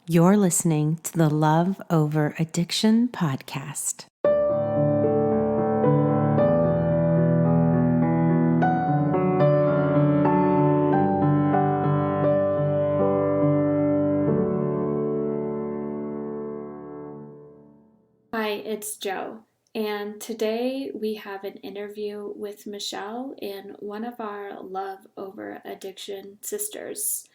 You're listening to the Love Over Addiction podcast. Hi, it's Jo, and today we have an interview with Michelle and one of our Love Over Addiction sisters.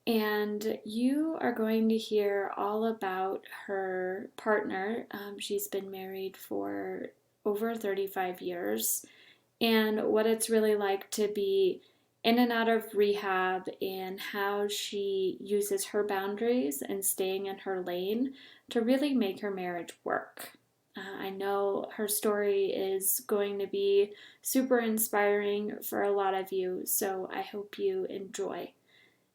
And you are going to hear all about her partner. She's been married for over 35 years, and what it's really like to be in and out of rehab and how she uses her boundaries and staying in her lane to really make her marriage work. I know her story is going to be super inspiring for a lot of you, so I hope you enjoy.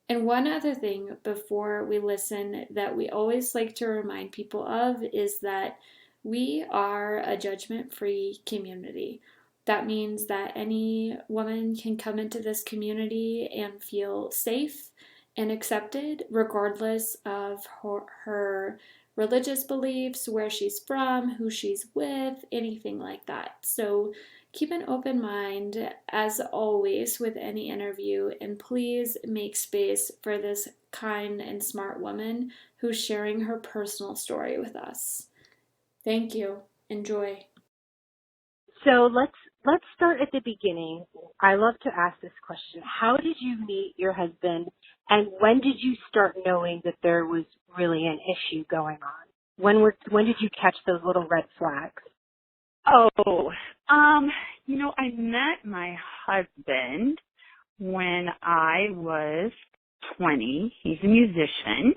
And one other thing before we listen that we always like to remind people of is that we are a judgment free community. That means that any woman can come into this community and feel safe and accepted regardless of her religious beliefs, where she's from, who she's with, anything like that. So keep an open mind, as always, with any interview, and please make space for this kind and smart woman who's sharing her personal story with us. Thank you. Enjoy. So let's start at the beginning. I love to ask this question. How did you meet your husband, and when did you start knowing that there was really an issue going on? When did you catch those little red flags? I met my husband when I was 20. He's a musician,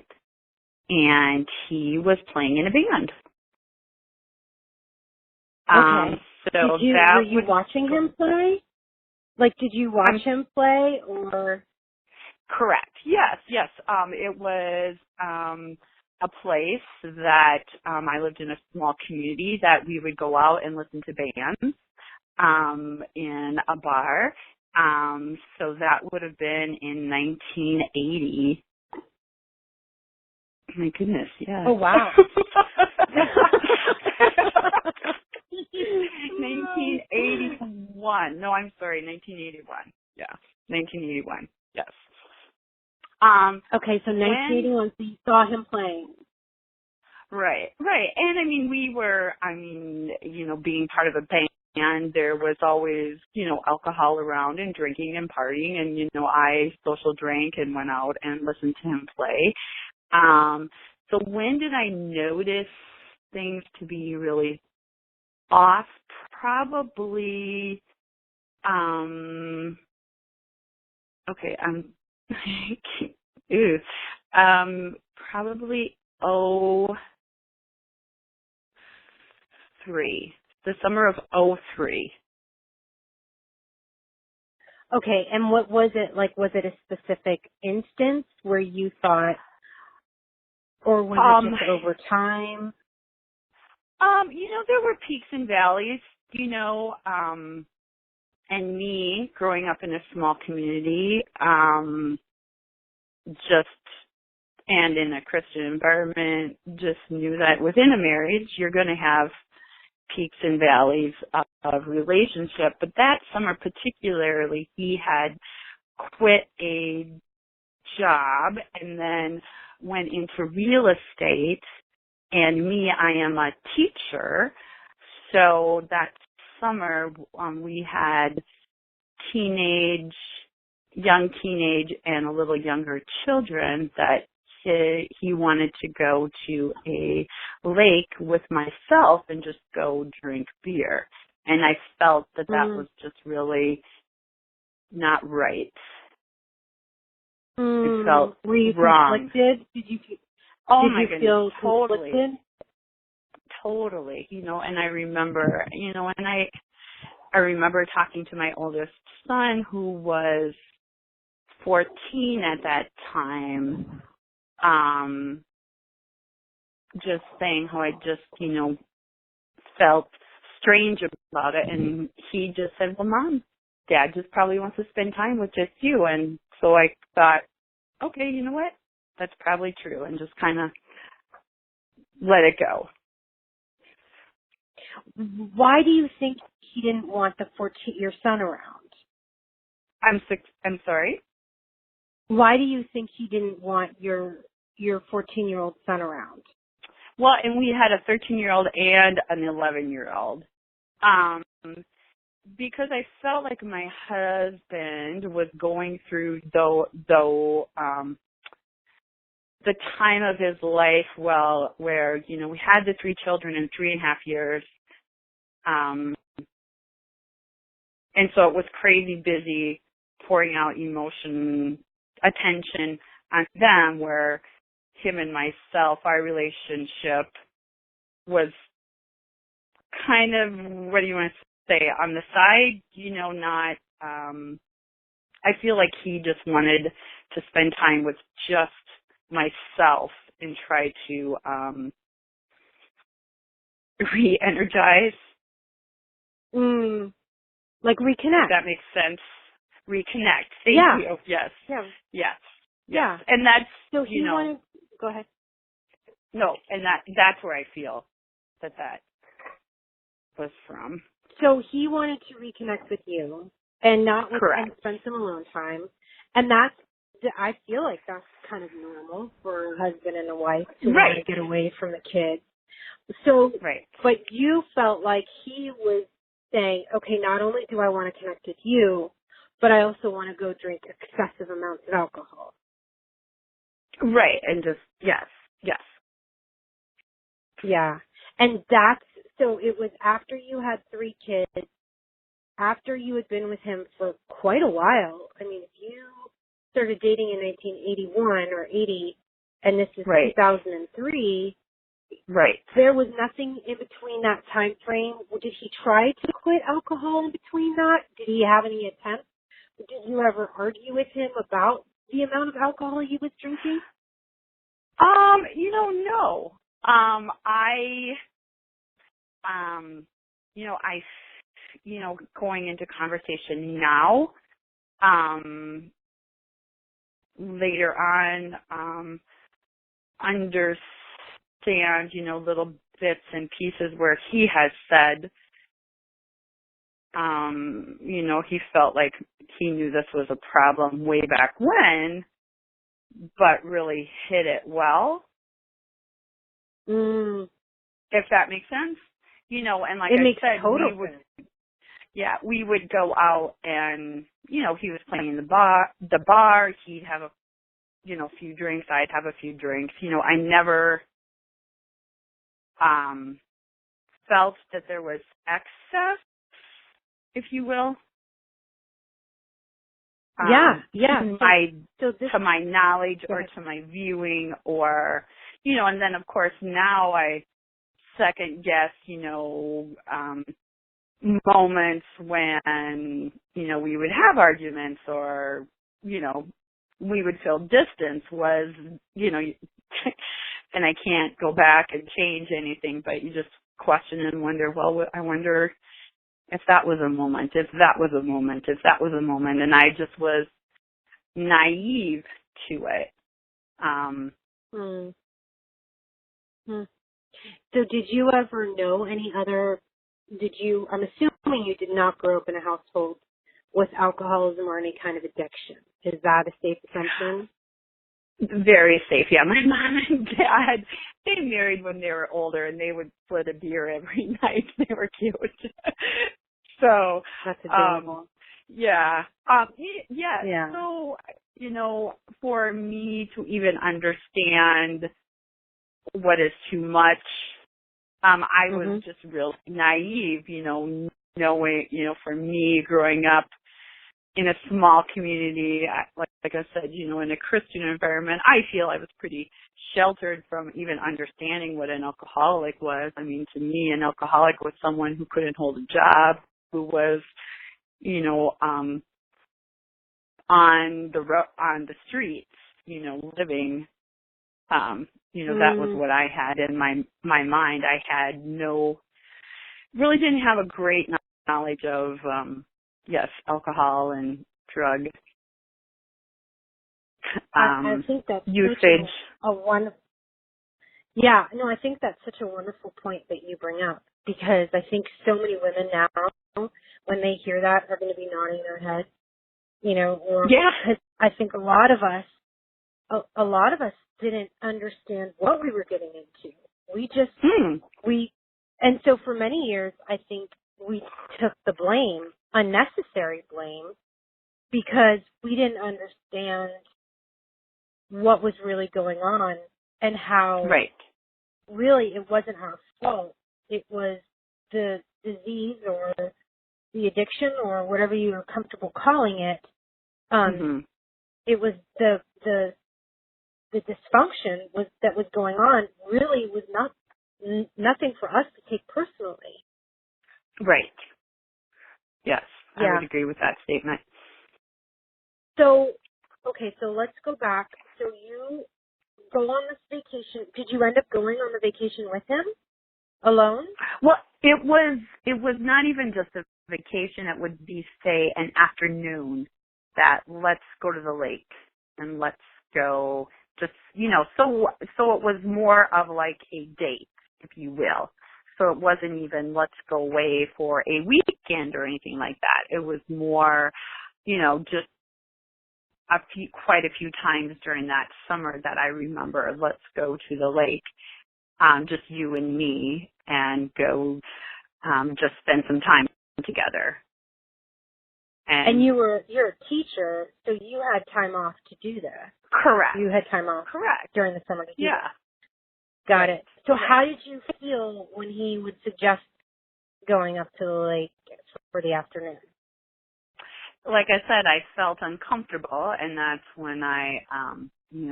and he was playing in a band. Okay. So were you watching him play? Like, did you watch him play, or? Correct. Yes. It was a place that I lived in, a small community that we would go out and listen to bands in a bar. So that would have been in 1980. My goodness, yeah. Oh, wow. 1981. No, I'm sorry, 1981. Yeah, 1981. Yes. Okay, so 1981, so you saw him playing. Right. And being part of a band, there was always, alcohol around and drinking and partying, and, I social drank and went out and listened to him play. So when did I notice things to be really off? Probably, probably 03, the summer of 03. Okay, and what was it like? Was it a specific instance where you thought, or was it just over time? There were peaks and valleys, and me growing up in a small community, and in a Christian environment, just knew that within a marriage, you're going to have peaks and valleys of relationship. But that summer particularly, he had quit a job and then went into real estate. And me, I am a teacher. So that summer, we had young teenage and a little younger children that he wanted to go to a lake with myself and just go drink beer. And I felt that was just really not right. It felt Were you wrong. conflicted? Did you feel totally. conflicted? Totally. And I remember, I remember talking to my oldest son, who was 14 at that time, just saying how I just, felt strange about it. And he just said, well, Mom, Dad just probably wants to spend time with just you. And so I thought, okay, you know what? That's probably true. And just kind of let it go. Why do you think he didn't want your son around? I'm sorry? Why do you think he didn't want your 14-year-old son around? Well, and we had a 13-year-old and an 11-year-old. Because I felt like my husband was going through the time of his life, where, we had the 3 children in 3.5 years. And so it was crazy busy pouring out emotion, attention on them, where him and myself, our relationship was kind of, what do you want to say, on the side, not, I feel like he just wanted to spend time with just myself and try to re-energize. Like reconnect. If that makes sense. Reconnect. Thank you. Yes. Yeah. Yes. Yeah. And that's, so he wanted, go ahead. No, and that's where I feel that was from. So he wanted to reconnect with you and not with Correct. and spend some alone time. And I feel like that's kind of normal for a husband and a wife to want to get away from the kids. So, but you felt like he was saying, okay, not only do I want to connect with you, but I also want to go drink excessive amounts of alcohol. Right, and just, yes. Yeah. And so it was after you had 3 kids, after you had been with him for quite a while. I mean, if you started dating in 1981 or 80, and this is 2003, there was nothing in between that time frame. Did he try to quit alcohol in between that? Did he have any attempts? Did you ever argue with him about the amount of alcohol he was drinking? No. Going into conversation now, later on, understand, little bits and pieces where he has said, he felt like he knew this was a problem way back when, but really hid it well. If that makes sense. And like I said, we would go out and, he was playing the bar, he'd have a few drinks, I'd have a few drinks. I never felt that there was excess, if you will. To my knowledge or to my viewing, or, and then of course now I second guess, moments when, we would have arguments or, we would feel distance was, and I can't go back and change anything, but you just question and wonder, well, I wonder if that was a moment, and I just was naive to it. So did you ever know I'm assuming you did not grow up in a household with alcoholism or any kind of addiction. Is that a safe assumption? Very safe, yeah. My mom and dad, they married when they were older, and they would split a beer every night. They were cute. So that's adorable. Yeah. So, for me to even understand what is too much, I was just real naive, knowing, for me growing up in a small community, like I said, in a Christian environment, I feel I was pretty sheltered from even understanding what an alcoholic was. I mean, to me, an alcoholic was someone who couldn't hold a job, who was, on the streets, living. That was what I had in my mind. I had really didn't have a great knowledge of, alcohol and drug I think that's usage. Yeah, no, I think that's such a wonderful point that you bring up, because I think so many women now, when they hear that, are going to be nodding their head, or Yeah. because I think a lot of us didn't understand what we were getting into. And so for many years, I think we took the blame, unnecessary blame, because we didn't understand what was really going on and how Right. really it wasn't our fault. It was the disease or the addiction or whatever you are comfortable calling it. It was the dysfunction that was going on really was nothing for us to take personally. Right. Yes, I Yeah. would agree with that statement. So, okay, so let's go back. So you go on this vacation. Did you end up going on the vacation with him alone? Well, it was not even just a vacation. It would be, say, an afternoon that let's go to the lake and let's go just, so it was more of like a date, if you will. So it wasn't even let's go away for a weekend or anything like that. It was more, just quite a few times during that summer that I remember, let's go to the lake, just you and me, and go just spend some time together. And you're a teacher, so you had time off to do that. correct. You had time off. Correct. During the summer to do Yeah. that. Got it. So Right. how did you feel when he would suggest going up to the lake for the afternoon? Like I said, I felt uncomfortable, and that's when I,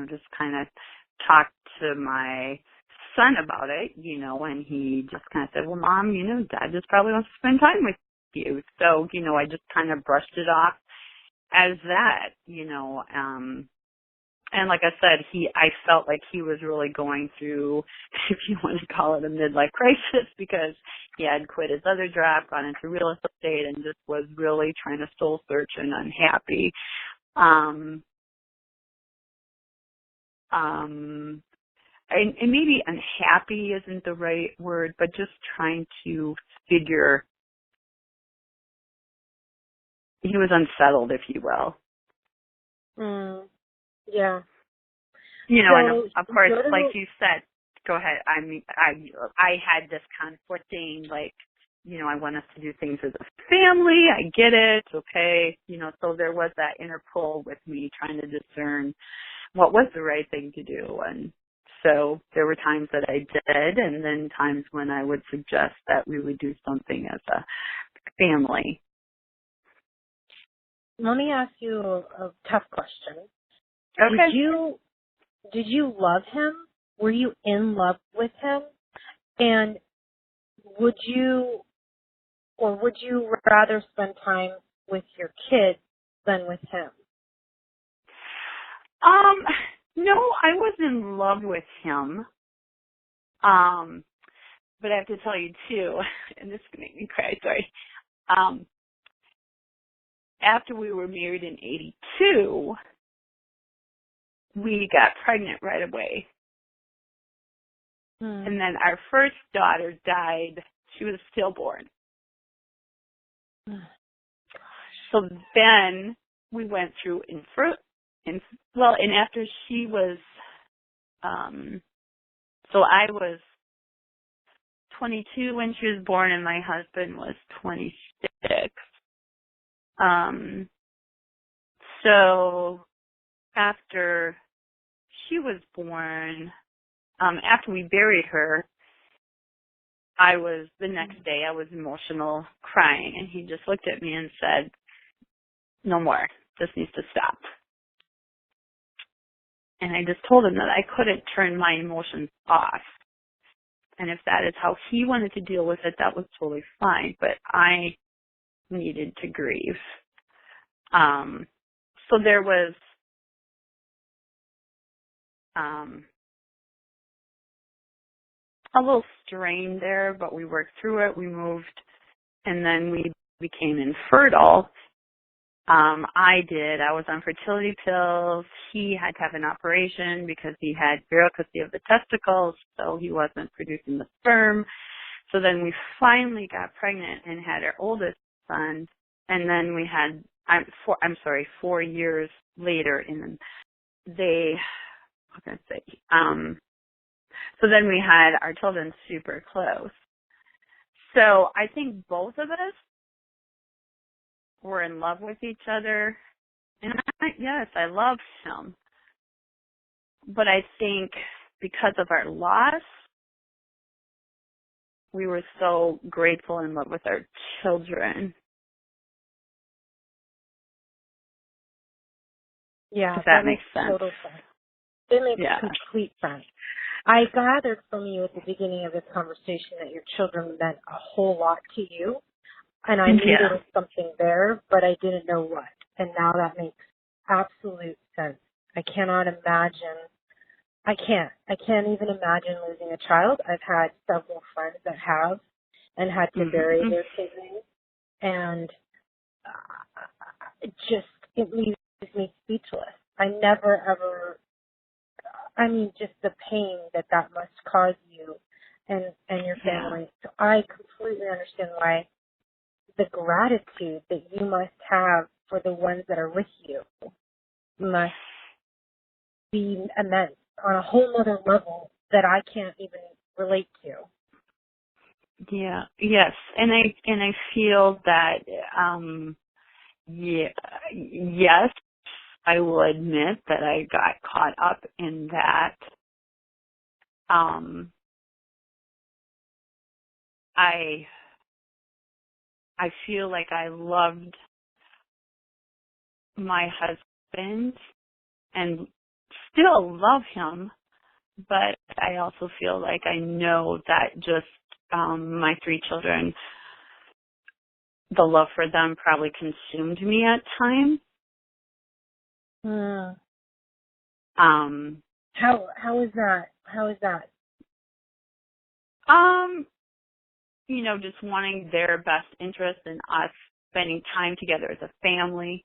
just kind of talked to my son about it, and he just kind of said, well, Mom, Dad just probably wants to spend time with you. So, I just kind of brushed it off as that, and like I said, I felt like he was really going through, if you want to call it a midlife crisis, because he had quit his other job, gone into real estate, and just was really trying to soul search and unhappy. And maybe unhappy isn't the right word, but just trying to figure, he was unsettled, if you will. Yeah. And of course, like you said, go ahead. I mean, I had this conflicting, like, I want us to do things as a family. I get it. Okay. So there was that inner pull with me trying to discern what was the right thing to do. And so there were times that I did, and then times when I would suggest that we would do something as a family. Let me ask you a tough question. Okay. Did you love him? Were you in love with him? And would you rather spend time with your kids than with him? No, I was in love with him. But I have to tell you too, and this is gonna make me cry, sorry. After we were married in 82, we got pregnant right away. And then our first daughter died. She was stillborn. So then we went through and after she was, so I was 22 when she was born, and my husband was 26. So after she was born, after we buried her, the next day I was emotional, crying, and he just looked at me and said, no more. This needs to stop. And I just told him that I couldn't turn my emotions off. And if that is how he wanted to deal with it, that was totally fine. But I needed to grieve. So there was a little strain there, but we worked through it. We moved, and then we became infertile. I did. I was on fertility pills. He had to have an operation because he had varicose of the testicles, so he wasn't producing the sperm. So then we finally got pregnant and had our oldest son, and then we had, 4 years later, and what can I say? So then we had our children super close. So I think both of us were in love with each other. And yes, I love him. But I think because of our loss, we were so grateful in love with our children. Yeah, If that makes sense. Total sense. It makes complete sense. I gathered from you at the beginning of this conversation that your children meant a whole lot to you, and I knew there was something there, but I didn't know what. And now that makes absolute sense. I cannot imagine. I can't even imagine losing a child. I've had several friends that have and had to bury their children, and it leaves me speechless. I never ever. I mean, just the pain that must cause you and your family. So I completely understand why the gratitude that you must have for the ones that are with you must be immense on a whole other level that I can't even relate to. Yeah. Yes. And I feel that yes, I will admit that I got caught up in that. I feel like I loved my husband and still love him, but I also feel like I know that just my 3 children, the love for them probably consumed me at times. How is that? How is that? Just wanting their best interest in us spending time together as a family.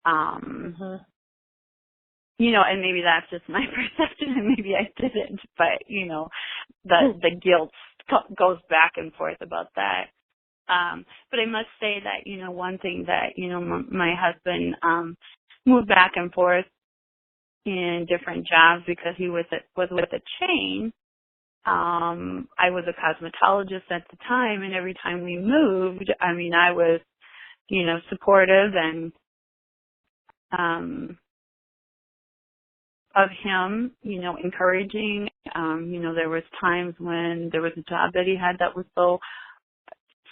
And maybe that's just my perception, and maybe I didn't, but the guilt goes back and forth about that. But I must say that one thing that my husband moved back and forth in different jobs because he was with a chain. I was a cosmetologist at the time, and every time we moved, I was supportive and of him, encouraging. There was times when there was a job that he had that was so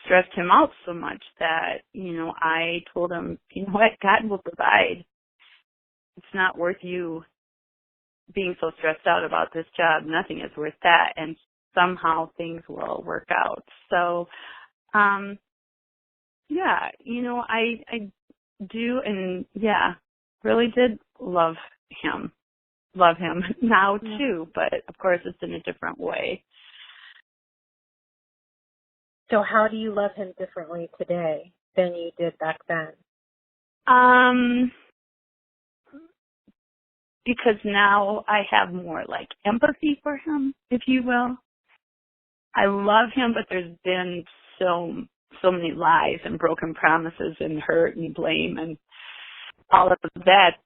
stressed him out so much that, I told him, what, God will provide. It's not worth you being so stressed out about this job. Nothing is worth that. And somehow things will work out. So, I do, and really did love him now too, but of course it's in a different way. So how do you love him differently today than you did back then? Because now I have more empathy for him, if you will. I love him, but there's been so many lies and broken promises and hurt and blame and all of that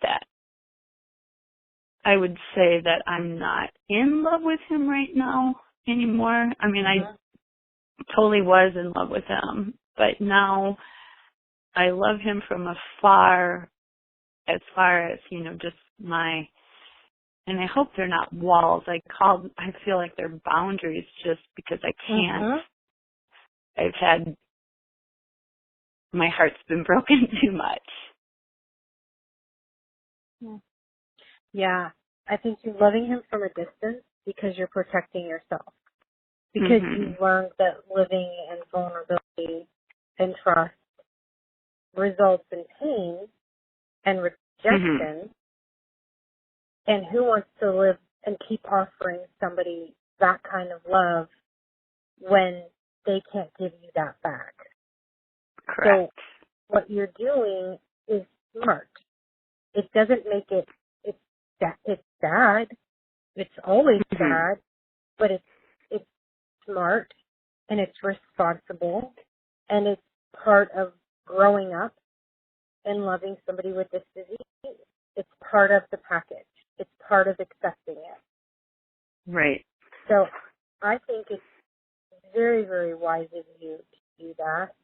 I would say that I'm not in love with him right now anymore. I totally was in love with him, but now I love him from afar as far as, just and I hope they're not walls. I feel like they're boundaries just because I can't. My heart's been broken too much. Yeah. I think you're loving him from a distance because you're protecting yourself. Because you've learned that living in vulnerability and trust results in pain and rejection. And who wants to live and keep offering somebody that kind of love when they can't give you that back? Correct. So what you're doing is smart. It doesn't make it, it's bad. It's always Mhm. bad, but it's smart and it's responsible and it's part of growing up and loving somebody with this disease. It's part of the package. It's part of accepting it. Right. So I think it's very, very wise of you to do that.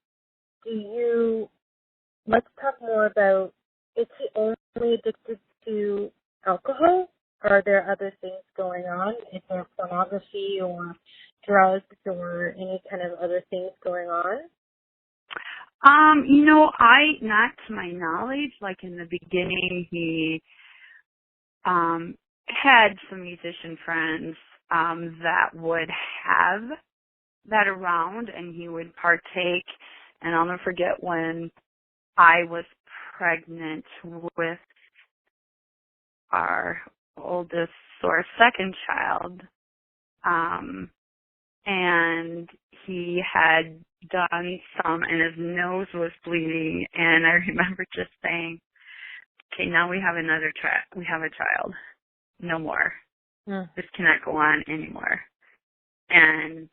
Let's talk more about, is he only addicted to alcohol? Are there other things going on? Is there pornography or drugs or any kind of other things going on? Not to my knowledge, like in the beginning, he had some musician friends that would have that around, and he would partake. And I'll never forget when I was pregnant with our oldest or second child, and he had done some, and his nose was bleeding, and I remember just saying, okay, now we have we have a child. No more. This cannot go on anymore. And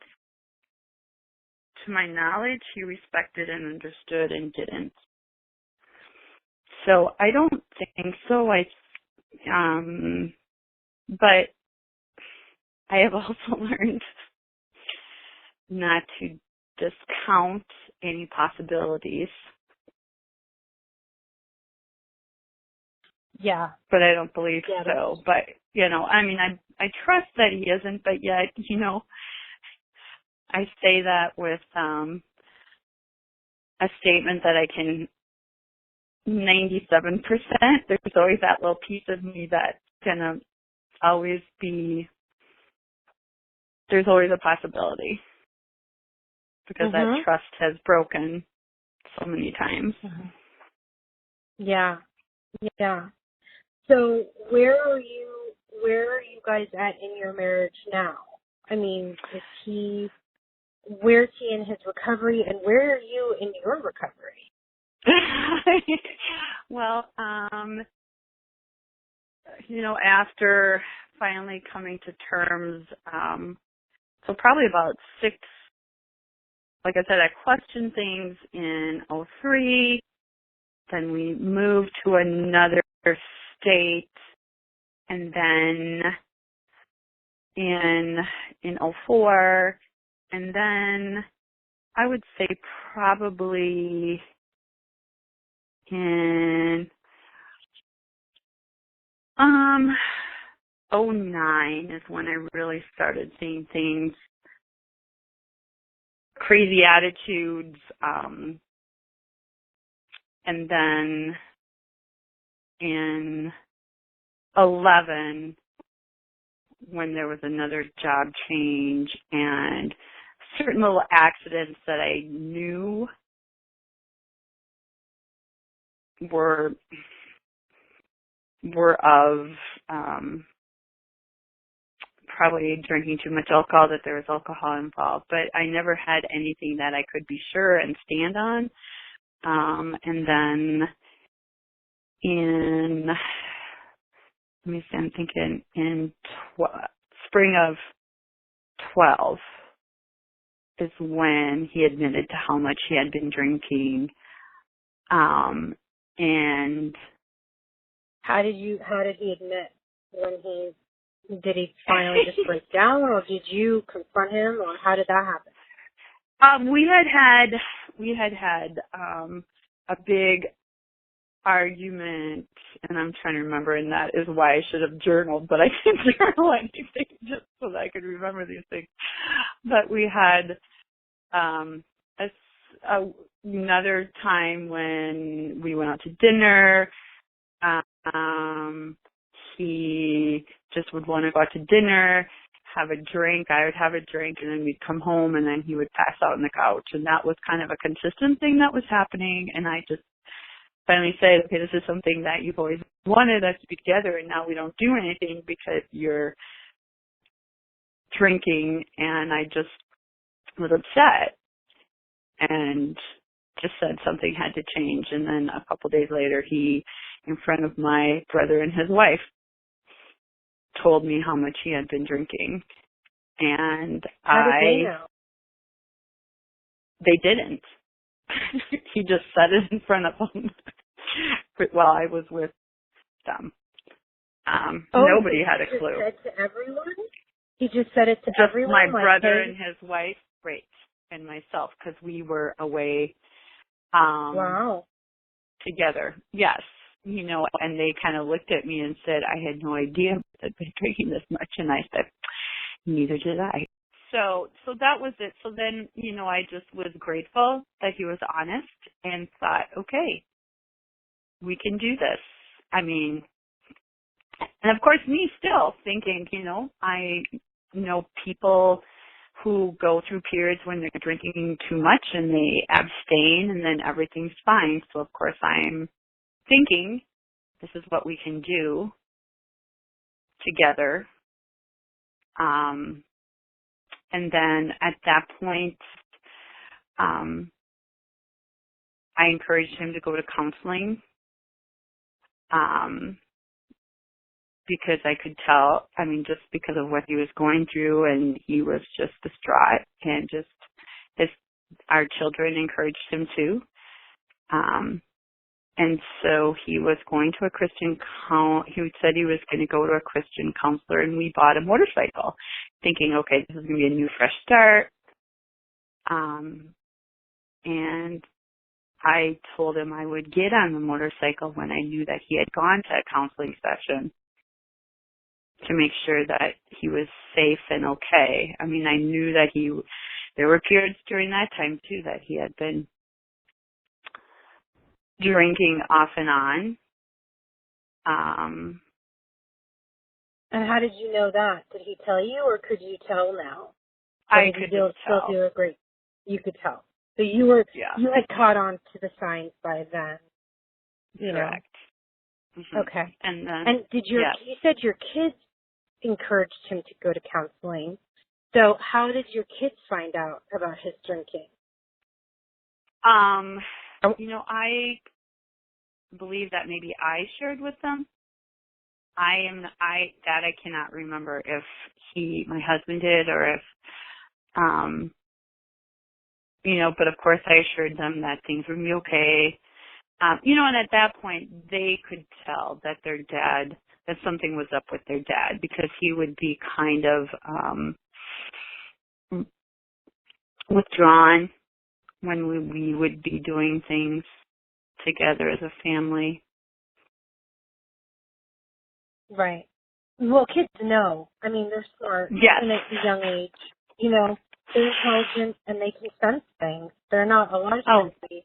to my knowledge, he respected and understood and didn't. So I don't think so. But I have also learned not to discount any possibilities. Yeah. But I don't believe Yeah. so. But, I trust that he isn't, but yet, I say that with a statement that I can 97%. There's always that little piece of me that's going to always be, there's always a possibility because that trust has broken so many times. Yeah. Yeah. So where are you guys at in your marriage now? I mean, where's he in his recovery and where are you in your recovery? Well, after finally coming to terms, so probably about like I said, I questioned things in '03. Then we moved to another state, and then in '04, and then I would say probably in '09 is when I really started seeing things, crazy attitudes, and then in 11 when there was another job change and certain little accidents that I knew were of probably drinking too much alcohol, that there was alcohol involved, but I never had anything that I could be sure and stand on. And then I'm thinking in spring of 12 is when he admitted to how much he had been drinking. And how did he admit did he finally just break down, or did you confront him, or how did that happen? We had a big argument, and I'm trying to remember, and that is why I should have journaled, but I didn't journal anything just so that I could remember these things. But we had another time when we went out to dinner. He just would want to go out to dinner, have a drink. I would have a drink, and then we'd come home, and then he would pass out on the couch. And that was kind of a consistent thing that was happening. And I just finally said, okay, this is something that you've always wanted us to be together, and now we don't do anything because you're drinking. And I just was upset. And just said something had to change. And then a couple days later, he, in front of my brother and his wife, told me how much he had been drinking. And How did they know? they didn't. He just said it in front of them while I was with them. Nobody had a clue. He just said to everyone? He just said it to Just everyone? my like, brother hey? and his wife, right, and myself, because we were away Wow. together. Yes. You know, and they kind of looked at me and said, I had no idea I'd been drinking this much. And I said, neither did I. So that was it. So then, you know, I just was grateful that he was honest and thought, okay, we can do this. I mean, and of course me still thinking, you know, I know people who go through periods when they're drinking too much and they abstain and then everything's fine. So of course I'm thinking this is what we can do together. And then at that point, I encouraged him to go to counseling, because I could tell, I mean, just because of what he was going through, and he was just distraught, and just our children encouraged him to. And so he was going to a he said he was going to go to a Christian counselor, and we bought a motorcycle, thinking, okay, this is going to be a new fresh start. And I told him I would get on the motorcycle when I knew that he had gone to a counseling session to make sure that he was safe and okay. I mean, I knew that there were periods during that time too that he had been drinking off and on. And how did you know that? Did he tell you, or could you tell now? Or I did could you still tell. do a great? You could tell. So you Yeah. had caught on to the signs by then. You Correct. know. Mm-hmm. Okay. And then, did you yes. said your kids encouraged him to go to counseling. So how did your kids find out about his drinking? You know, I believe that maybe I shared with them. I cannot remember if my husband did, or if, you know, but of course I assured them that things would be okay. You know, and at that point they could tell that that something was up with their dad, because he would be kind of, withdrawn when we would be doing things together as a family. Right. Well, kids know. I mean, they're smart. Yes. Even at a young age. You know, they're intelligent and they can sense things. They're not, a lot of times they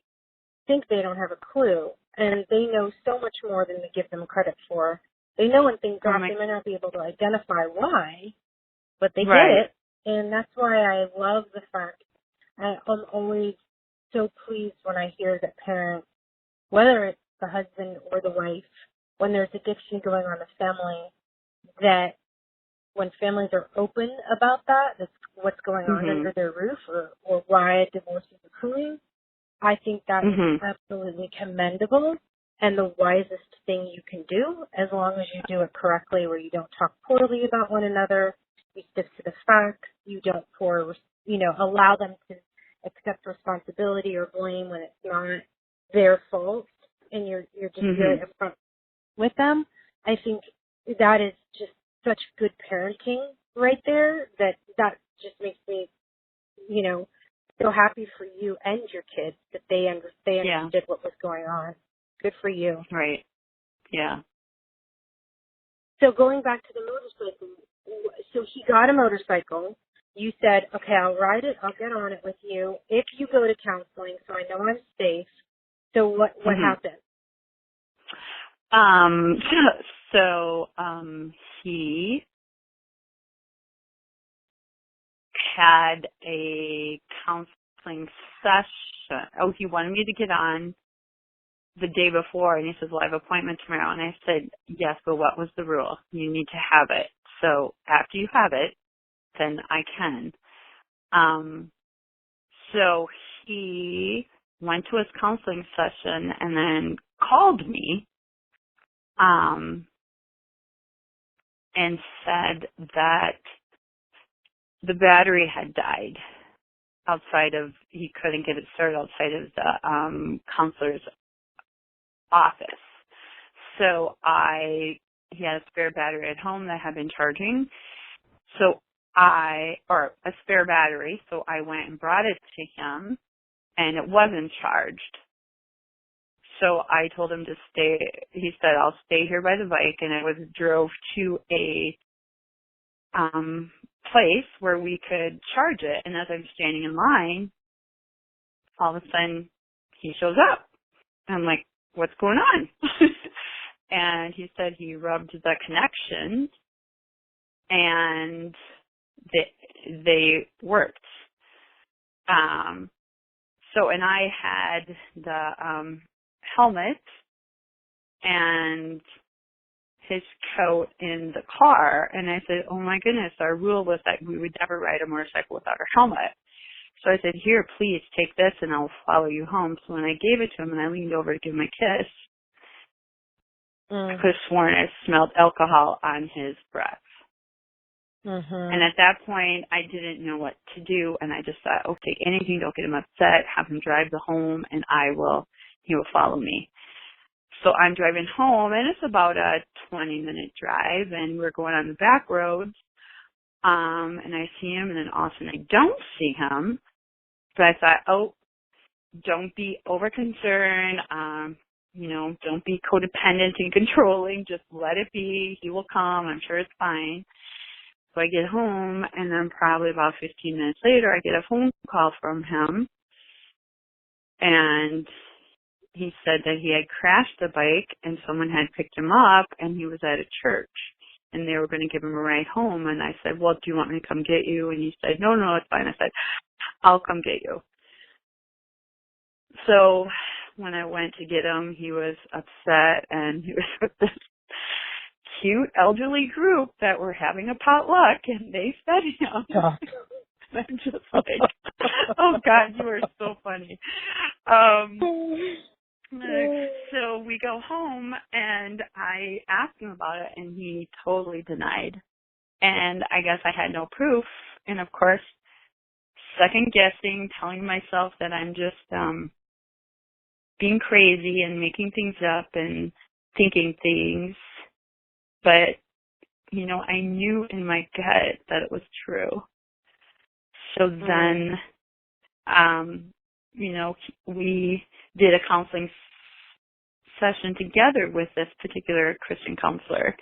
think they don't have a clue. And they know so much more than we give them credit for. They know when things are off. They might not be able to identify why, but they get it. And that's why I love the fact, I'm always so pleased when I hear that parents, whether it's the husband or the wife, when there's addiction going on in the family, that when families are open about that's what's going on under their roof, or why a divorce is occurring, I think that is absolutely commendable and the wisest thing you can do, as long as you do it correctly, where you don't talk poorly about one another, you stick to the facts, you don't allow them to accept responsibility or blame when it's not their fault, and you're just very upfront with them. I think that is just such good parenting right there, that just makes me, so happy for you and your kids that they understood what was going on. Good for you. Right. Yeah. So going back to the motorcycle, so he got a motorcycle. You said, okay, I'll ride it. I'll get on it with you if you go to counseling, so I know I'm safe. So what happened? He had a counseling session. Oh, he wanted me to get on the day before, and he says, well, I have an appointment tomorrow. And I said, yes, but what was the rule? You need to have it. So after you have it, then I can. So he went to his counseling session, and then called me and said that the battery had died he couldn't get it started outside of the counselor's office. So he had a spare battery at home that had been charging. Or a spare battery. So I went and brought it to him, and it wasn't charged. So I told him to stay. He said, I'll stay here by the bike, and I drove to a place where we could charge it. And as I'm standing in line, all of a sudden he shows up. I'm like, what's going on? And he said he rubbed the connections and they worked. And I had the helmet and his coat in the car, and I said, oh my goodness, our rule was that we would never ride a motorcycle without our helmet. So I said, here, please take this and I'll follow you home. So when I gave it to him and I leaned over to give him a kiss, I could have sworn I smelled alcohol on his breath. And at that point, I didn't know what to do, and I just thought, okay, anything, don't get him upset, have him drive the home, and he will follow me. So I'm driving home, and it's about a 20-minute drive, and we're going on the back roads, and I see him, and then all of a sudden I don't see him. So I thought, oh, don't be over concerned, don't be codependent and controlling, just let it be, he will come, I'm sure it's fine. So I get home, and then probably about 15 minutes later, I get a phone call from him, and he said that he had crashed the bike, and someone had picked him up, and he was at a church, and they were going to give him a ride home. And I said, well, do you want me to come get you? And he said, no, it's fine. I said, I'll come get you. So when I went to get him, he was upset, and he was with this cute elderly group that were having a potluck, and they fed him. Oh. I'm just like, oh God, you are so funny. So we go home, and I asked him about it, and he totally denied. And I guess I had no proof, and of course, second guessing, telling myself that I'm just being crazy and making things up and thinking things. But, I knew in my gut that it was true. So then, we did a counseling session together with this particular Christian counselor.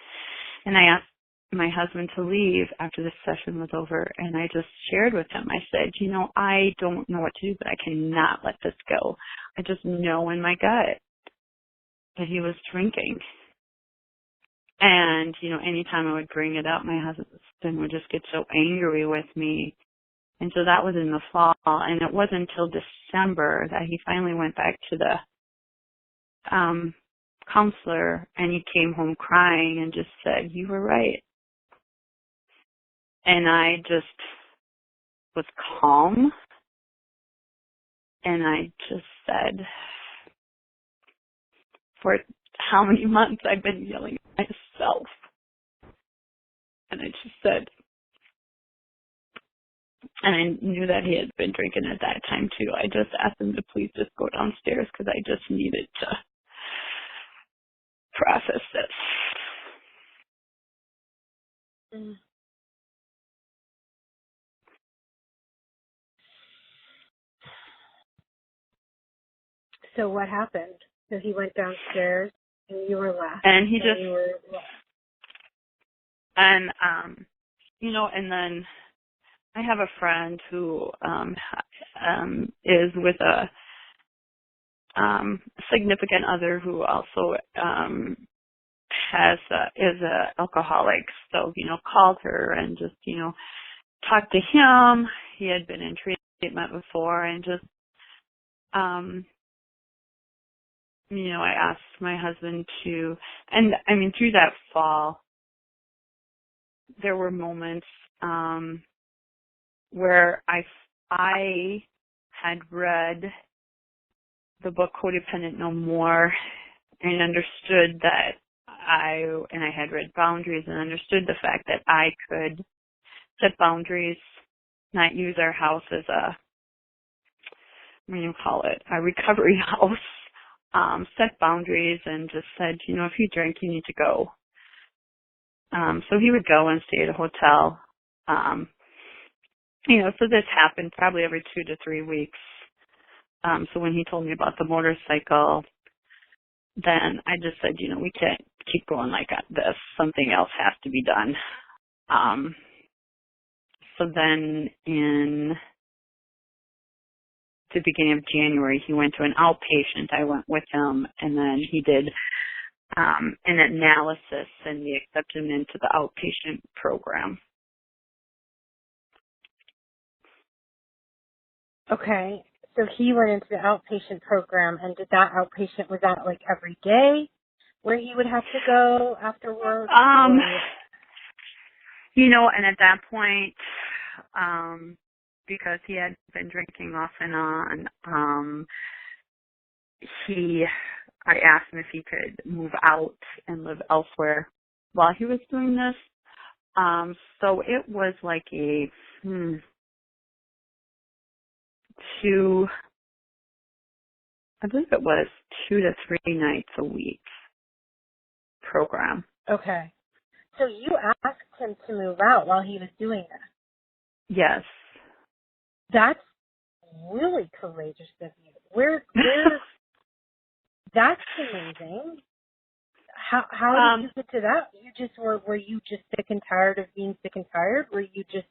And I asked my husband to leave after the session was over, and I just shared with him. I said, I don't know what to do, but I cannot let this go. I just know in my gut that he was drinking. And, anytime I would bring it up, my husband would just get so angry with me. And so that was in the fall, and it wasn't until December that he finally went back to the counselor, and he came home crying and just said, you were right. And I just was calm, and I just said, for how many months I've been yelling at myself. And I just said, and I knew that he had been drinking at that time too. I just asked him to please just go downstairs because I just needed to process this. So what happened? So he went downstairs, and you were left. And he just, and then I have a friend who is with a significant other who also is a alcoholic. So, called her and just, talked to him. He had been in treatment before, and just, I asked my husband to, and I mean, through that fall, there were moments where I had read the book Codependent No More and understood that I had read Boundaries and understood the fact that I could set boundaries, not use our house as a, what do you call it, a recovery house, set boundaries and just said, if you drink, you need to go. So he would go and stay at a hotel. So this happened probably every 2 to 3 weeks. So when he told me about the motorcycle, then I just said, we can't keep going like this. Something else has to be done. So then in the beginning of January, he went to an outpatient. I went with him, and then he did an analysis, and we accepted him into the outpatient program. Okay. So he went into the outpatient program, and did that outpatient, was that like every day where he would have to go after work? And at that point, because he had been drinking off and on, I asked him if he could move out and live elsewhere while he was doing this. So it was like a I believe it was 2 to 3 nights a week program. Okay. So you asked him to move out while he was doing that? Yes. That's really courageous of you. That's amazing. How did you get to that? You just were you just sick and tired of being sick and tired? Were you just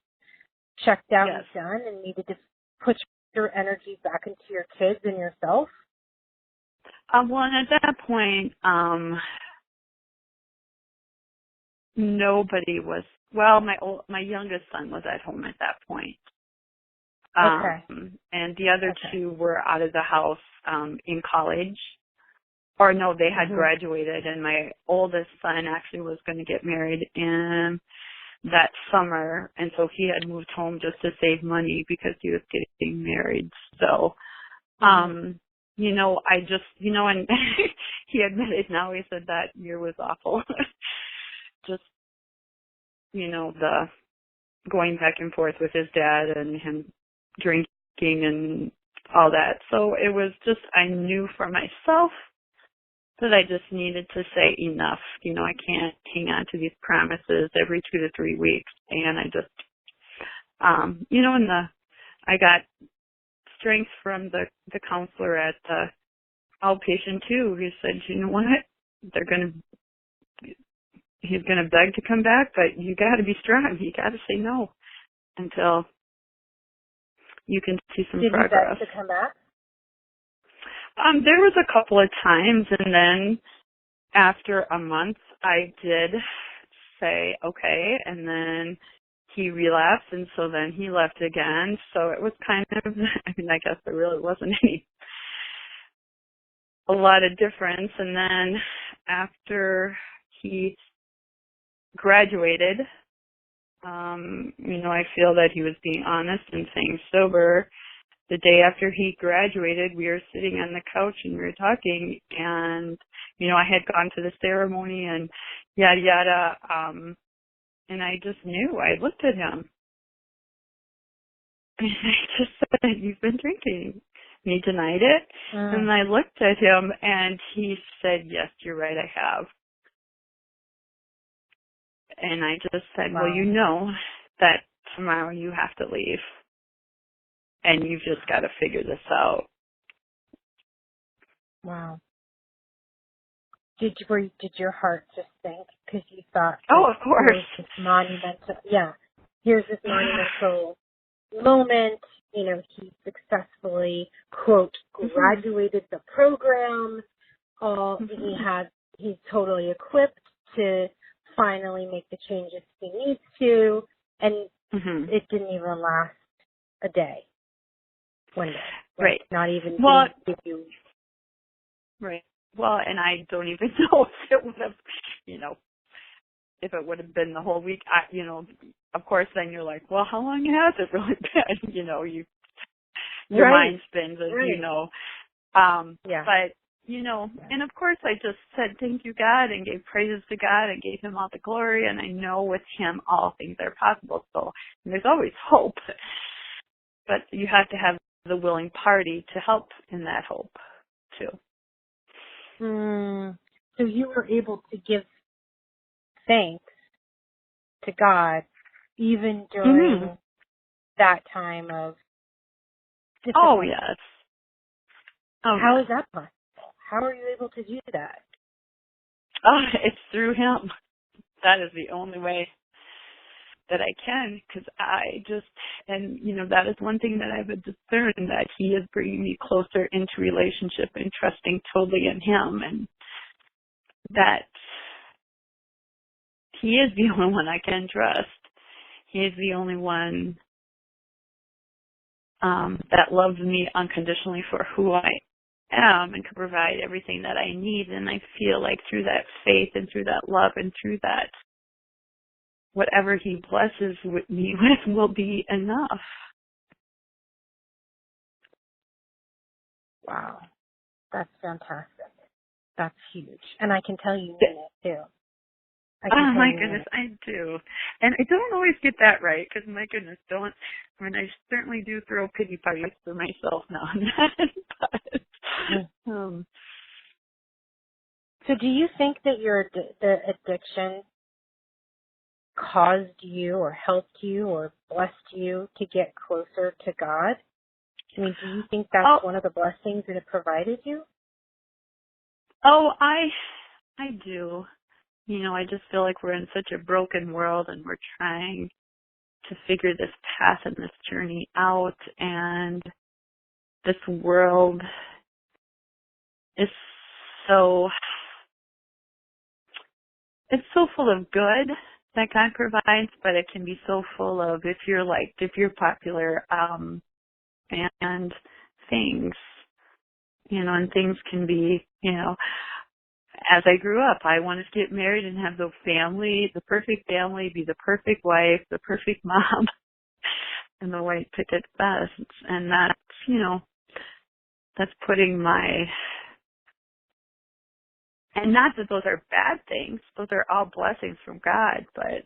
checked out Yes. and done and needed to put your energy back into your kids and yourself? Well, and at that point, nobody was. Well, my youngest son was at home at that point. Okay. And the other two were out of the house in college. Or no, they had graduated, and my oldest son actually was going to get married in that summer, and so he had moved home just to save money because he was getting married. So, I just, and he admitted now, he said that year was awful. Just, the going back and forth with his dad and him drinking and all that. So it was just, I knew for myself that I just needed to say enough. I can't hang on to these promises every 2 to 3 weeks. And I just, I got strength from the counselor at the outpatient too. He said, you know what? He's going to beg to come back, but you got to be strong. You got to say no until you can see some progress. Did he beg to come back? There was a couple of times, and then after a month, I did say okay, and then he relapsed, and so then he left again. So it was kind of, I guess there really wasn't a lot of difference. And then after he graduated, I feel that he was being honest and staying sober. The day after he graduated, we were sitting on the couch and we were talking, and, I had gone to the ceremony and yada, yada, and I just knew. I looked at him, and I just said, you've been drinking. And he denied it, and I looked at him, and he said, yes, you're right, I have. And I just said, Wow. well, you know that tomorrow you have to leave. And you've just got to figure this out. Wow. Did your heart just sink because you thought, oh, of course, here's this monumental moment. He successfully, quote, graduated the program. He's totally equipped to finally make the changes he needs to, and it didn't even last a day. One day. Right. Not even give you. Right. Well, and I don't even know if it would have, if it would have been the whole week. Of course, then you're like, well, how long has it really been? Your mind spins, as you know. Yeah. But, and of course I just said, thank you, God, and gave praises to God and gave him all the glory. And I know with him all things are possible. So there's always hope. But you have to have the willing party to help in that hope, too. So you were able to give thanks to God even during that time of Oh, difficulty. yes. Oh, How yes. is that possible? How are you able to do that? Oh, it's through him. That is the only way that I can, because that is one thing that I've discerned, that he is bringing me closer into relationship and trusting totally in him, and that he is the only one I can trust. He is the only one that loves me unconditionally for who I am and can provide everything that I need. And I feel like through that faith and through that love and through that, whatever he blesses me with will be enough. Wow. That's fantastic. That's huge. And I can tell you mean it too. Oh my goodness, I do. And I don't always get that right, because my goodness, I certainly do throw pity parties for myself now and then. But, so do you think that the addiction caused you or helped you or blessed you to get closer to God? I mean, do you think that's one of the blessings that it provided you? Oh, I do. I just feel like we're in such a broken world, and we're trying to figure this path and this journey out, and this world is it's so full of good that God provides, but it can be so full of, if you're popular, and things, and things can be, as I grew up, I wanted to get married and have the perfect family, be the perfect wife, the perfect mom, and the white picket fence. And that's putting and not that those are bad things, those are all blessings from God, but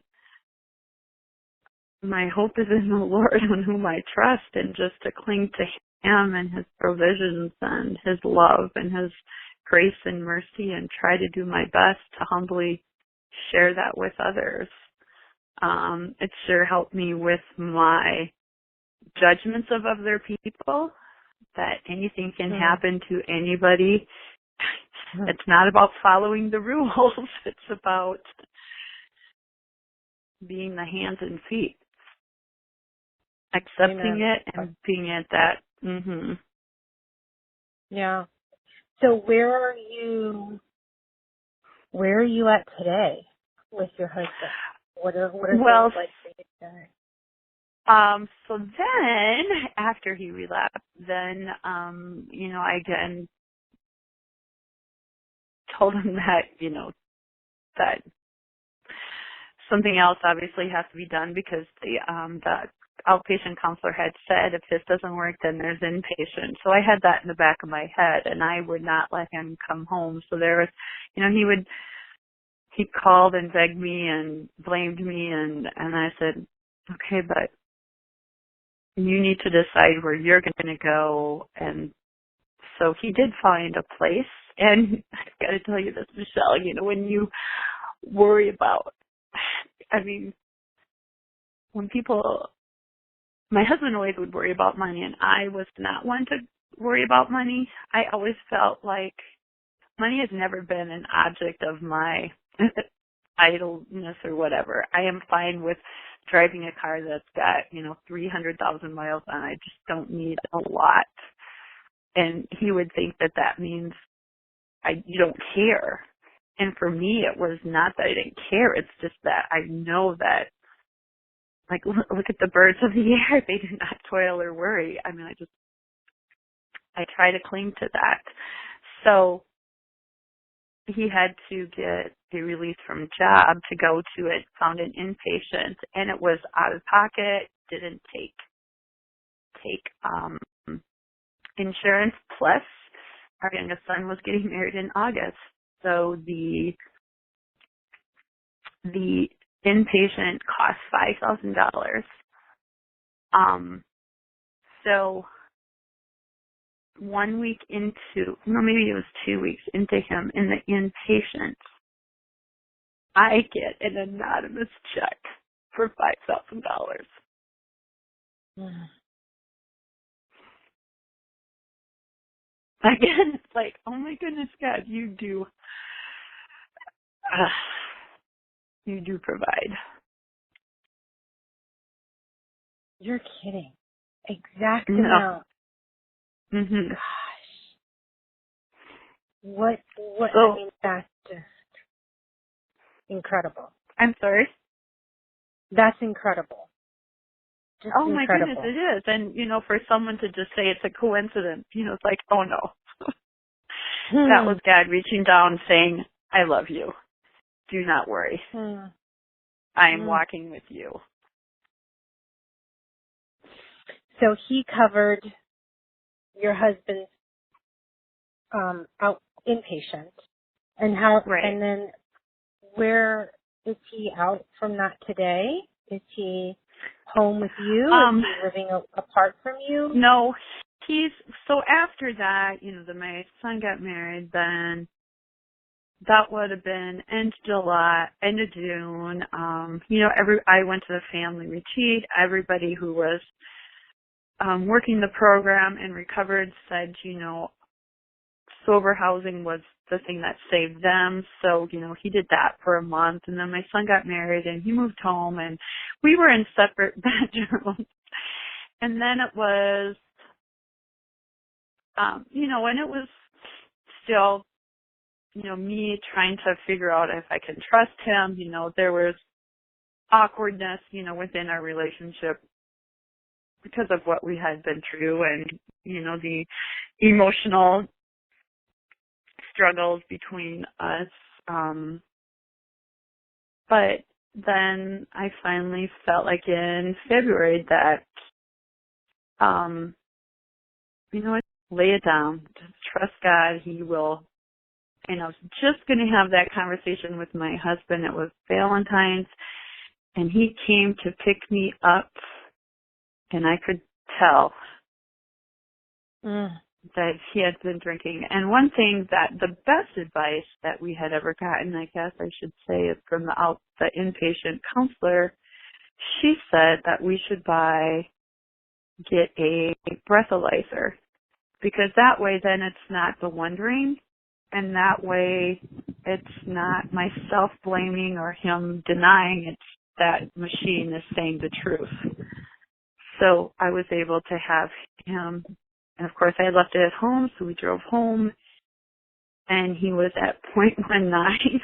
my hope is in the Lord, on whom I trust, and just to cling to him and his provisions and his love and his grace and mercy, and try to do my best to humbly share that with others. It sure helped me with my judgments of other people, that anything can happen to anybody. It's not about following the rules. It's about being the hands and feet, accepting it and being at that. Yeah. So where are you at today with your husband? What are things like for you today? So then, after he relapsed, then, I again told him that, that something else obviously has to be done, because the outpatient counselor had said, if this doesn't work, then there's inpatient. So I had that in the back of my head, and I would not let him come home. So there was, he called and begged me and blamed me, and I said, okay, but you need to decide where you're going to go. And so he did find a place. And I've got to tell you this, Michelle, when you worry about, when people, my husband always would worry about money, and I was not one to worry about money. I always felt like money has never been an object of my idleness or whatever. I am fine with driving a car that's got, 300,000 miles on it. I just don't need a lot. And he would think that means you don't care. And for me, it was not that I didn't care. It's just that I know that, like, look at the birds of the air. They do not toil or worry. I try to cling to that. So he had to get a release from job to go to it, found an inpatient, and it was out of pocket, didn't take insurance, plus our youngest son was getting married in August. So the inpatient cost $5,000. So 1 week into, no, maybe it was 2 weeks into him in the inpatient, I get an anonymous check for $5,000. Again, it's like, oh my goodness, God, you do provide. You're kidding. Exact No. amount. Mhm. Gosh. What, So, I mean, that's just incredible. I'm sorry? That's incredible. Just Oh my incredible. goodness, it is. And, for someone to just say it's a coincidence, it's like, oh no. That was God reaching down saying, I love you. Do not worry. I am walking with you. So he covered your husband's out inpatient, and how? Right. And then where is he out from that today? Is he home with you? Is he living apart from you? No, so after that, my son got married, then that would have been end of June. I went to the family retreat. Everybody who was working the program and recovered said, sober housing was the thing that saved them. So, he did that for a month, and then my son got married and he moved home, and we were in separate bedrooms. And then it was, and it was still, me trying to figure out if I can trust him. There was awkwardness, within our relationship because of what we had been through, and, the emotional struggles between us. But then I finally felt like in February that, lay it down, just trust God, He will. And I was just going to have that conversation with my husband. It was Valentine's, and he came to pick me up, and I could tell that he had been drinking. And one thing that the best advice that we had ever gotten, I guess I should say, is from the inpatient counselor. She said that we should get a breathalyzer, because that way then it's not the wondering, and that way it's not my self-blaming or him denying. It's that machine is saying the truth. So I was able to have him, and of course I had left it at home, so we drove home, and he was at 0.19.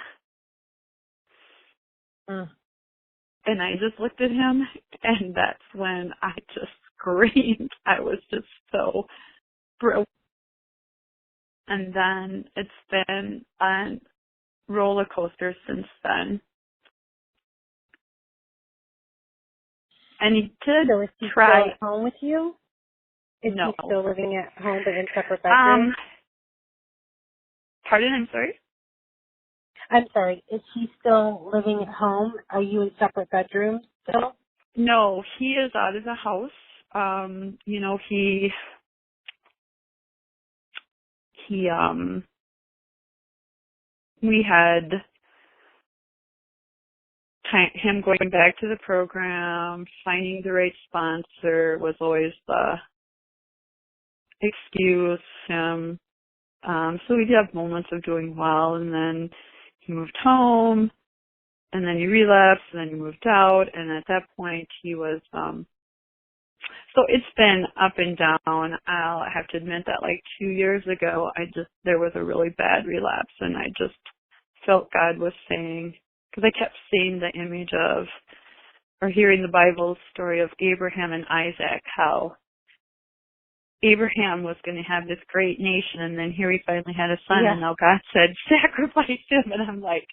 And I just looked at him, and that's when I just screamed. I was just so broke. And then it's been a roller coaster since then. And he did So is he try. still at home with you? Is No. he still living at home but in separate bedrooms? Pardon, I'm sorry? I'm sorry, is he still living at home? Are you in separate bedrooms still? No, he is out of the house. We had him going back to the program, finding the right sponsor was always the excuse. So we did have moments of doing well, and then he moved home, and then he relapsed, and then he moved out, and at that point he was, so it's been up and down. I'll have to admit that like 2 years ago, there was a really bad relapse, and I just felt God was saying, because I kept seeing the image of, or hearing the Bible story of Abraham and Isaac, how Abraham was going to have this great nation, and then here he finally had a son, and now God said, sacrifice him. And I'm like,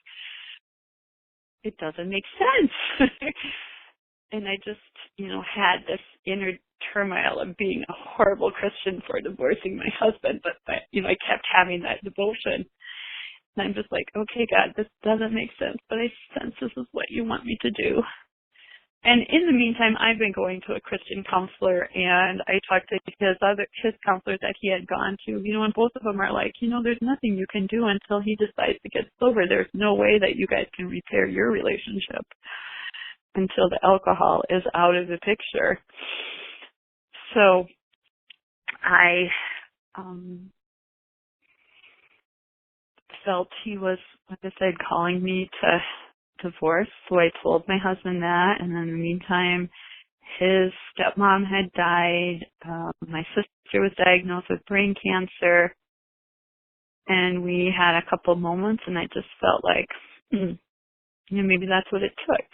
it doesn't make sense. and I just, had this inner turmoil of being a horrible Christian for divorcing my husband, but I kept having that devotion. And I'm just like, okay, God, this doesn't make sense, but I sense this is what you want me to do. And in the meantime, I've been going to a Christian counselor, and I talked to his counselors that he had gone to, and both of them are like, there's nothing you can do until he decides to get sober. There's no way that you guys can repair your relationship until the alcohol is out of the picture. So I felt he was, like I said, calling me to divorce. So I told my husband that, and then in the meantime, his stepmom had died. My sister was diagnosed with brain cancer, and we had a couple moments, and I just felt like, maybe that's what it took.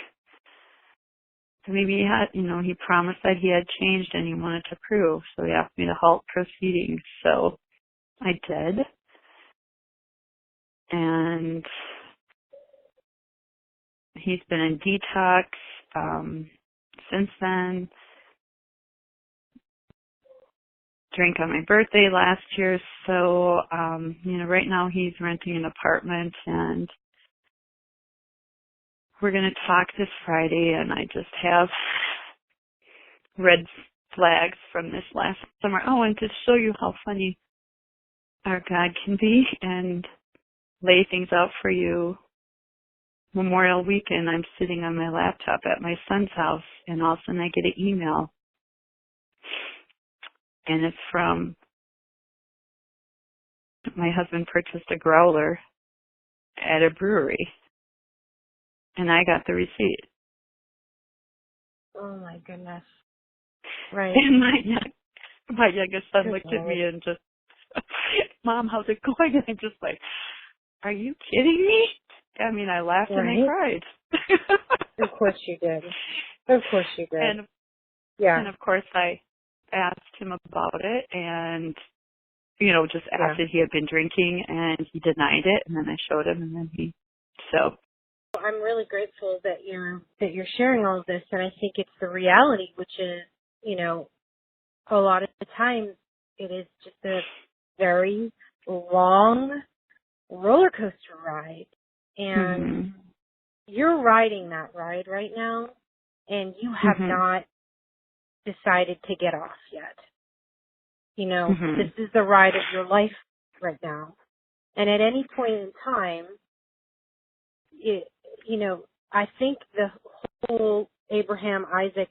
So maybe he had, he promised that he had changed and he wanted to prove. So he asked me to halt proceedings. So I did. And he's been in detox since then. Drank on my birthday last year. So, right now he's renting an apartment, and we're going to talk this Friday, and I just have red flags from this last summer. Oh, and to show you how funny our God can be and lay things out for you, Memorial Weekend, I'm sitting on my laptop at my son's house, and all of a sudden I get an email, and it's from my husband purchased a growler at a brewery, and I got the receipt. Oh my goodness. Right. And my youngest son looked at me and just, Mom, how's it going? And I'm just like, are you kidding me? I mean, I laughed and I cried. Of course you did. Of course you did. And of course I asked him about it, and just asked if he had been drinking, and he denied it, and then I showed him, and then so. I'm really grateful that you're sharing all of this, and I think it's the reality, which is, a lot of the times it is just a very long roller coaster ride, and you're riding that ride right now, and you have not decided to get off yet. This is the ride of your life right now. And at any point in time, I think the whole Abraham, Isaac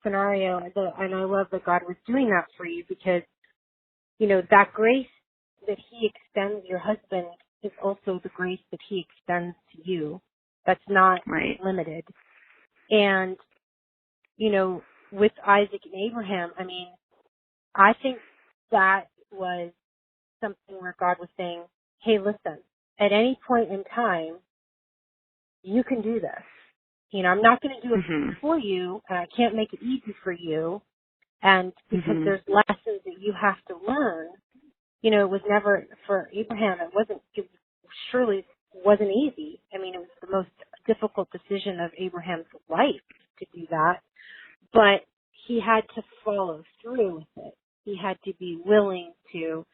scenario, and I love that God was doing that for you, because, that grace that he extends your husband is also the grace that he extends to you. That's not limited. And, with Isaac and Abraham, I mean, I think that was something where God was saying, hey, listen, at any point in time, you can do this. I'm not going to do it for you, and I can't make it easy for you. And because there's lessons that you have to learn, it was never, for Abraham, it surely wasn't easy. I mean, it was the most difficult decision of Abraham's life to do that. But he had to follow through with it. He had to be willing to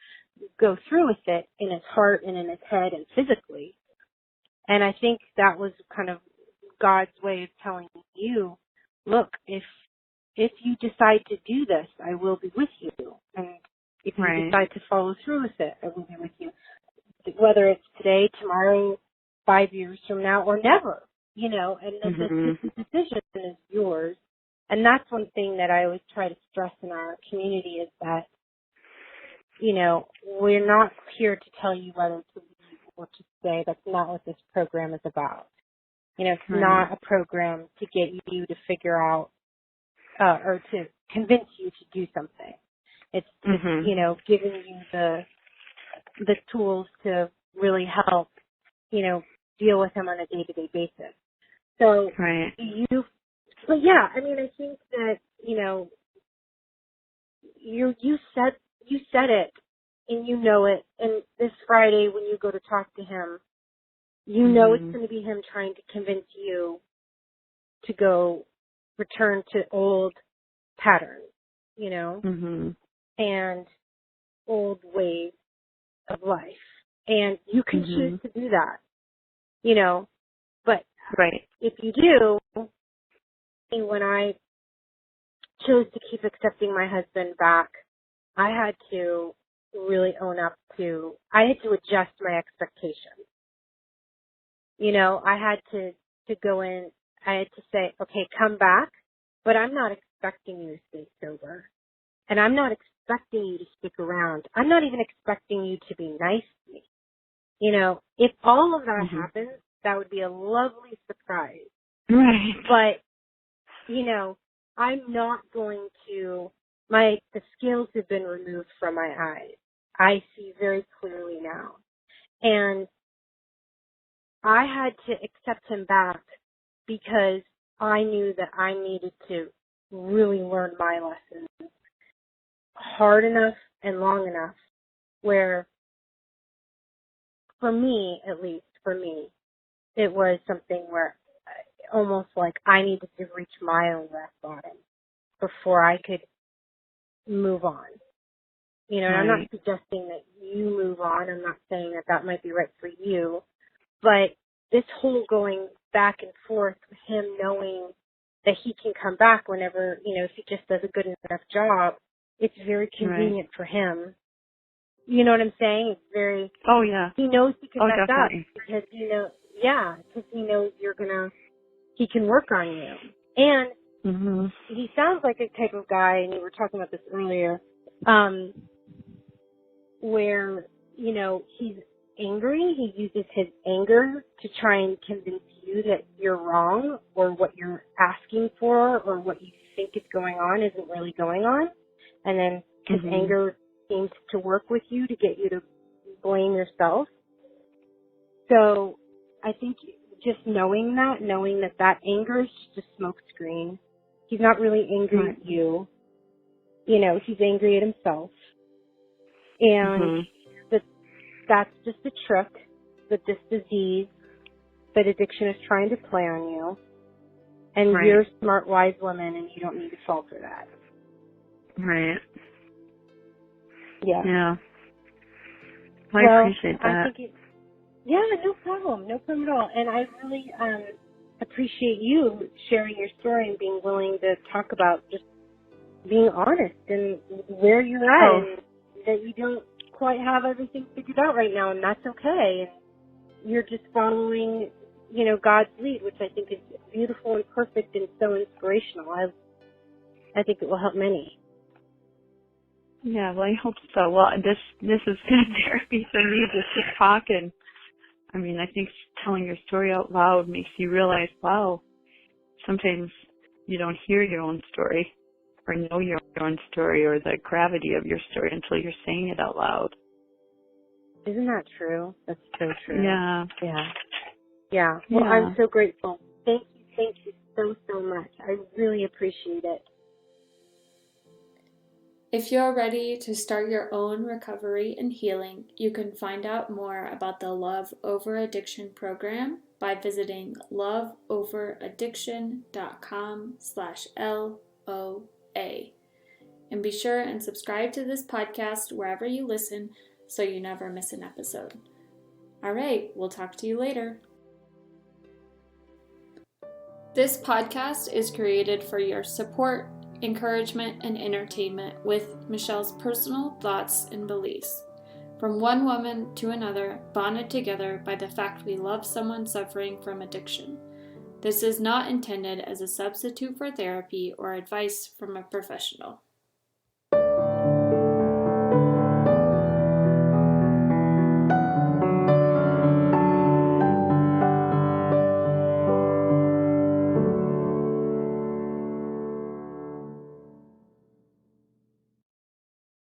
go through with it in his heart and in his head and physically. And I think that was kind of God's way of telling you, look, if you decide to do this, I will be with you. And if you decide to follow through with it, I will be with you. Whether it's today, tomorrow, 5 years from now, or never, and the decision is yours. And that's one thing that I always try to stress in our community is that, we're not here to tell you whether to leave or to stay. That's not what this program is about. It's not a program to get you to figure out or to convince you to do something. It's just, giving you the tools to really help, deal with him on a day-to-day basis. So but yeah, I mean, I think that, you said it, and you know it. And this Friday, when you go to talk to him, it's going to be him trying to convince you to go return to old patterns, Mhm. and old ways of life. And you can choose Mhm. to do that, but Right. if you do, when I chose to keep accepting my husband back, I had to really own up to, I had to adjust my expectations. I had to go in, I had to say, okay, come back, but I'm not expecting you to stay sober. And I'm not expecting you to stick around. I'm not even expecting you to be nice to me. If all of that Mhm. happens, that would be a lovely surprise. Right. But, I'm not going to, the scales have been removed from my eyes. I see very clearly now. And I had to accept him back because I knew that I needed to really learn my lessons hard enough and long enough where, for me, at least for me, it was something where almost like I needed to reach my own rock bottom before I could move on. And I'm not Right. suggesting that you move on. I'm not saying that that might be right for you. But this whole going back and forth with him knowing that he can come back whenever, if he just does a good enough job, it's very Right. convenient for him. You know what I'm saying? It's very, Oh yeah. he knows he can Oh, mess up definitely. because because he knows he can work on you. And Mhm. he sounds like a type of guy, and you were talking about this earlier, where, he's angry. He uses his anger to try and convince you that you're wrong or what you're asking for or what you think is going on isn't really going on. And then his Mhm. anger seems to work with you to get you to blame yourself. So I think just knowing that anger is just a smoke screen. He's not really angry Right. at you. He's angry at himself. And Mhm. that's just a trick that this disease, that addiction is trying to play on you. And Right. you're a smart, wise woman, and you don't need to fall for that. Right. Yeah. Yeah. I Well, appreciate I that. think no problem. No problem at all. And I really appreciate you sharing your story and being willing to talk about just being honest and where you're at Oh. and that you don't quite have everything figured out right now, and that's okay. And you're just following, God's lead, which I think is beautiful and perfect and so inspirational. I think it will help many. Yeah. Well, I hope so. Well, this is good therapy for me just to talk, and I mean, I think telling your story out loud makes you realize, wow, sometimes you don't hear your own story or know your own story or the gravity of your story until you're saying it out loud. Isn't that true? That's so true. Yeah. Yeah. Yeah. Well, I'm Yeah. so grateful. Thank you so much. I really appreciate it. If you're ready to start your own recovery and healing, you can find out more about the Love Over Addiction program by visiting loveoveraddiction.com/LOA. And be sure and subscribe to this podcast wherever you listen so you never miss an episode. All right, we'll talk to you later. This podcast is created for your support, encouragement, and entertainment with Michelle's personal thoughts and beliefs. From one woman to another, bonded together by the fact we love someone suffering from addiction. This is not intended as a substitute for therapy or advice from a professional.